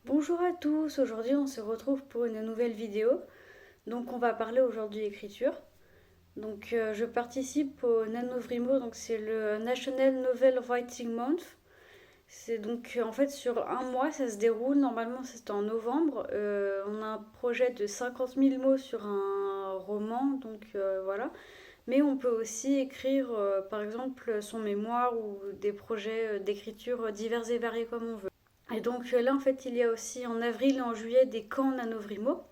Bonjour à tous, aujourd'hui on se retrouve pour une nouvelle vidéo. Donc on va parler aujourd'hui écriture. Je participe au NaNoWriMo, donc c'est le National Novel Writing Month. C'est en fait sur un mois, ça se déroule, normalement c'est en novembre. On a un projet de 50 000 mots sur un roman, voilà. Mais on peut aussi écrire par exemple son mémoire ou des projets d'écriture divers et variés comme on veut. Là, en fait, il y a aussi en avril et en juillet des camps NaNoWriMo.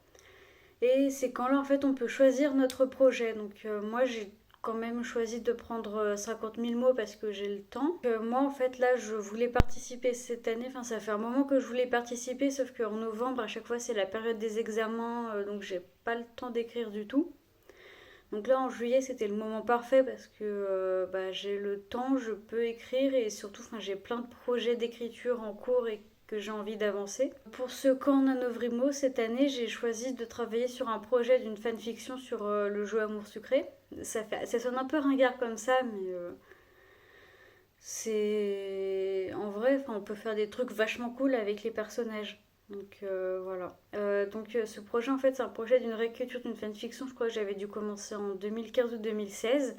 Et ces camps-là, en fait, on peut choisir notre projet. Moi, j'ai quand même choisi de prendre 50 000 mots parce que j'ai le temps. Moi, en fait, là, je voulais participer cette année. Enfin, ça fait un moment que je voulais participer, sauf qu'en novembre, à chaque fois, c'est la période des examens, donc j'ai pas le temps d'écrire du tout. Donc là, en juillet, c'était le moment parfait parce que j'ai le temps, je peux écrire et surtout, enfin, j'ai plein de projets d'écriture en cours et que j'ai envie d'avancer. Pour ce camp NaNoWriMo, cette année, j'ai choisi de travailler sur un projet d'une fanfiction sur le jeu Amour Sucré. Ça sonne un peu ringard comme ça, mais c'est... En vrai, enfin, on peut faire des trucs vachement cool avec les personnages. Voilà. Ce projet, en fait, c'est un projet d'une réécriture d'une fanfiction. Je crois que j'avais dû commencer en 2015 ou 2016,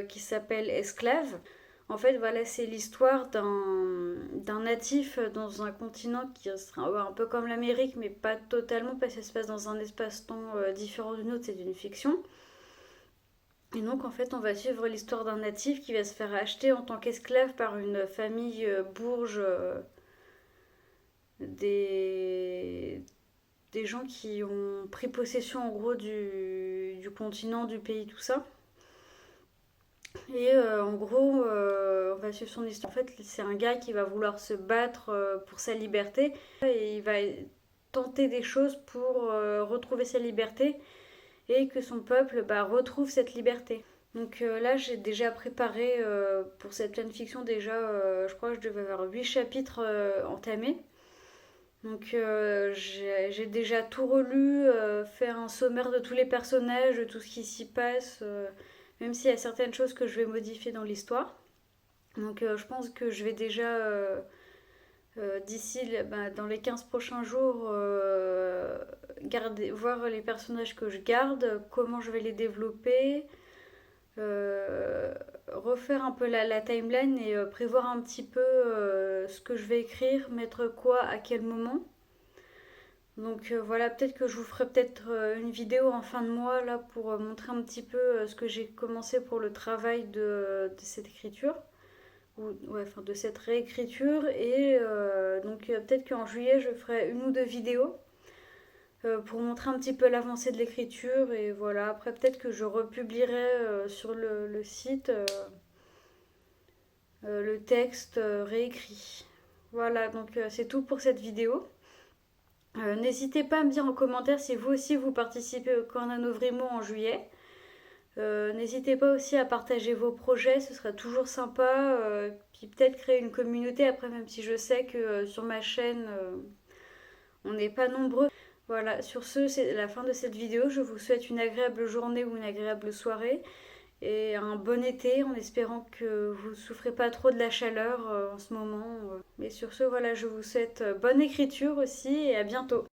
qui s'appelle Esclave. En fait, voilà, c'est l'histoire d'un natif dans un continent qui serait un peu comme l'Amérique, mais pas totalement, parce que ça se passe dans un espace-temps différent du nôtre, c'est une fiction. Et donc, en fait, on va suivre l'histoire d'un natif qui va se faire acheter en tant qu'esclave par une famille bourge, des, des gens qui ont pris possession en gros du continent, du pays, tout ça. En gros, on va suivre son histoire. En fait, c'est un gars qui va vouloir se battre pour sa liberté et il va tenter des choses pour retrouver sa liberté et que son peuple retrouve cette liberté. Là, j'ai déjà préparé pour cette fanfiction déjà, je crois que je devais avoir 8 chapitres entamés. J'ai déjà tout relu, fait un sommaire de tous les personnages, de tout ce qui s'y passe, même s'il y a certaines choses que je vais modifier dans l'histoire. Je pense que je vais déjà, dans les 15 prochains jours, voir les personnages que je garde, comment je vais les développer, refaire un peu la timeline et prévoir un petit peu ce que je vais écrire, mettre quoi à quel moment. Voilà, peut-être que je vous ferai peut-être une vidéo en fin de mois là pour montrer un petit peu ce que j'ai commencé pour le travail de cette écriture, enfin de cette réécriture. Peut-être qu'en juillet je ferai une ou deux vidéos pour montrer un petit peu l'avancée de l'écriture. Et voilà, après peut-être que je republierai sur le site le texte réécrit. Voilà, c'est tout pour cette vidéo. N'hésitez pas à me dire en commentaire si vous aussi vous participez au camp NaNoWriMo en juillet. N'hésitez pas aussi à partager vos projets, ce serait toujours sympa. Puis peut-être créer une communauté après, même si je sais que sur ma chaîne, on n'est pas nombreux. Voilà, sur ce, c'est la fin de cette vidéo. Je vous souhaite une agréable journée ou une agréable soirée et un bon été en espérant que vous ne souffrez pas trop de la chaleur en ce moment. Mais sur ce, voilà, je vous souhaite bonne écriture aussi et à bientôt.